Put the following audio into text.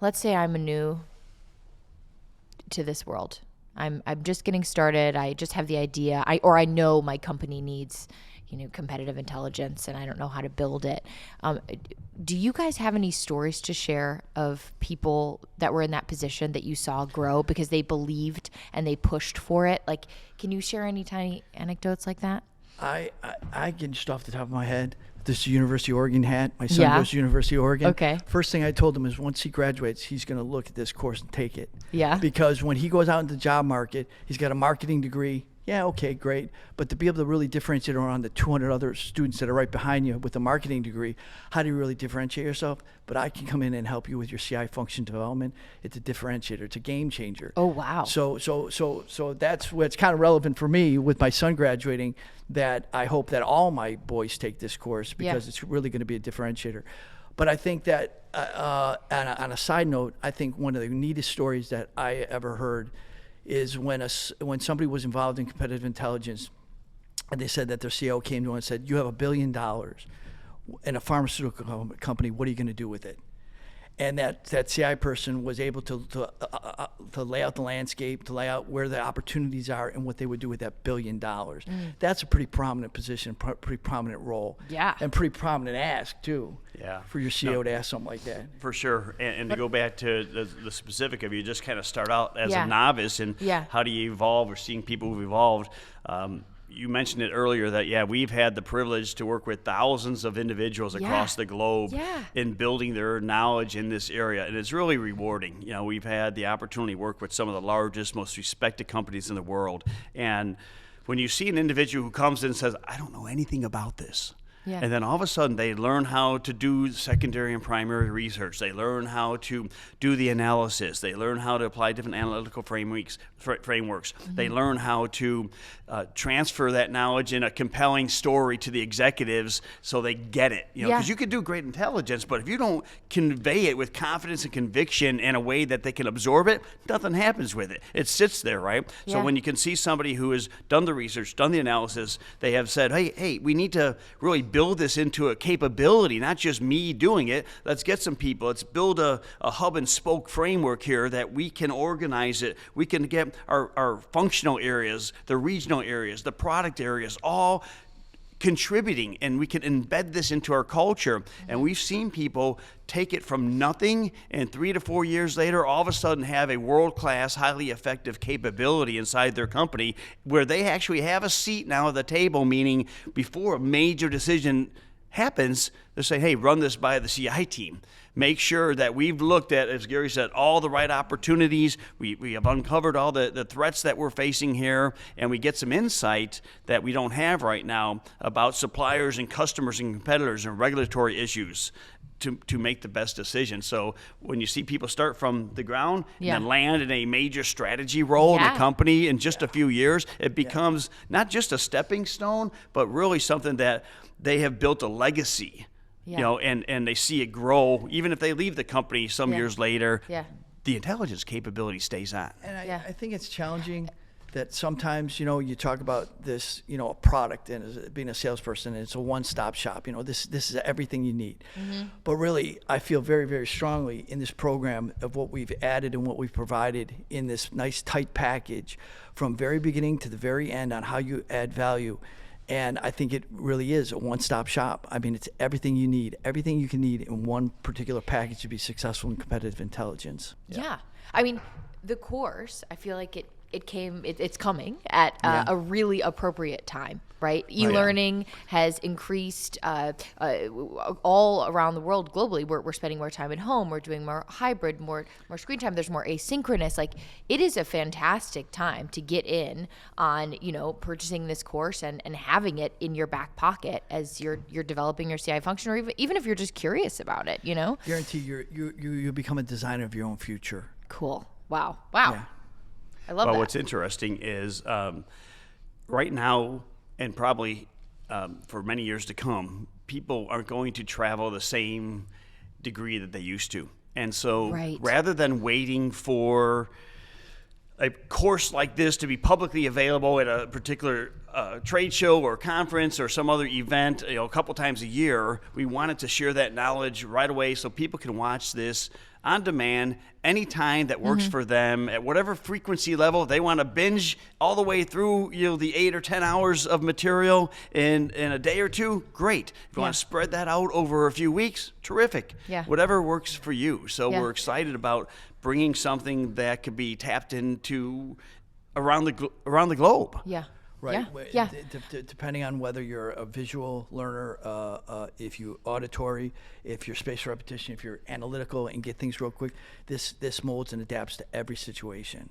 let's say I'm new to this world. I'm just getting started. I just have the idea. I know my company needs, competitive intelligence, and I don't know how to build it. Do you guys have any stories to share of people that were in that position that you saw grow because they believed and they pushed for it? Like, can you share any tiny anecdotes like that? I get just off the top of my head. This University of Oregon hat. My son goes to University of Oregon. Okay. First thing I told him is once he graduates, he's going to look at this course and take it. Yeah. Because when he goes out into the job market, he's got a marketing degree. Yeah, okay, great. But to be able to really differentiate around the 200 other students that are right behind you with a marketing degree, how do you really differentiate yourself? But I can come in and help you with your CI function development. It's a differentiator. It's a game changer. Oh, wow. So that's what's kind of relevant for me with my son graduating, that I hope that all my boys take this course because it's really going to be a differentiator. But I think that on a side note, I think one of the neatest stories that I ever heard is when somebody was involved in competitive intelligence, and they said that their CEO came to them and said, "You have $1 billion in a pharmaceutical company. What are you going to do with it?" And that CI person was able to lay out the landscape, to lay out where the opportunities are and what they would do with that $1 billion. That's a pretty prominent position, pretty prominent role. Yeah. And pretty prominent ask, too. Yeah. For your CEO to ask something like that. For sure. And to go back to the specific of you, just kind of start out as Yeah. a novice and Yeah. how do you evolve, or seeing people who've evolved. You mentioned it earlier that, we've had the privilege to work with thousands of individuals across the globe in building their knowledge in this area. And it's really rewarding. We've had the opportunity to work with some of the largest, most respected companies in the world. And when you see an individual who comes in and says, "I don't know anything about this," Yeah. and then all of a sudden they learn how to do secondary and primary research. They learn how to do the analysis. They learn how to apply different analytical frameworks. Mm-hmm. They learn how to transfer that knowledge in a compelling story to the executives so they get it. Because you could do great intelligence, but if you don't convey it with confidence and conviction in a way that they can absorb it, nothing happens with it. It sits there, right? So when you can see somebody who has done the research, done the analysis, they have said, hey, we need to really build this into a capability, not just me doing it. Let's get some people. Let's build a hub and spoke framework here that we can organize it. We can get our functional areas, the regional areas, the product areas, all contributing, and we can embed this into our culture. And we've seen people take it from nothing, and 3 to 4 years later, all of a sudden have a world-class, highly effective capability inside their company where they actually have a seat now at the table, meaning before a major decision happens, they say, "Hey, run this by the CI team. Make sure that we've looked at," as Gary said, all the right opportunities. We have uncovered all the threats that we're facing here, and we get some insight that we don't have right now about suppliers and customers and competitors and regulatory issues to make the best decision. So when you see people start from the ground and then land in a major strategy role in the company in just a few years, it becomes not just a stepping stone, but really something that they have built a legacy. And they see it grow. Even if they leave the company some years later, the intelligence capability stays on. And I think it's challenging that sometimes, you talk about this, a product and as being a salesperson, and it's a one-stop shop. This is everything you need. Mm-hmm. But really, I feel very, very strongly in this program of what we've added and what we've provided in this nice, tight package from very beginning to the very end on how you add value. And I think it really is a one-stop shop. I mean, it's everything you need, everything you can need in one particular package to be successful in competitive intelligence. Yeah. I mean, the course, I feel like it's coming at a really appropriate time, right? E-learning has increased all around the world globally. We're spending more time at home. We're doing more hybrid, more screen time. There's more asynchronous. Like, it is a fantastic time to get in on, purchasing this course and having it in your back pocket as you're developing your CI function, or even if you're just curious about it, Guarantee you become a designer of your own future. Cool. Wow. Yeah. I love that. What's interesting is right now, and probably for many years to come, people aren't going to travel the same degree that they used to. And so rather than waiting for a course like this to be publicly available at a particular a trade show or conference or some other event, a couple times a year, we wanted to share that knowledge right away so people can watch this on demand anytime that works for them at whatever frequency level. They want to binge all the way through the 8 or 10 hours of material in a day or two, great. If you want to spread that out over a few weeks, terrific. Yeah. Whatever works for you. So Yeah. we're excited about bringing something that could be tapped into around the globe. Yeah. Right. Yeah. Depending on whether you're a visual learner, if you auditory, if you're spaced repetition, if you're analytical and get things real quick, this molds and adapts to every situation.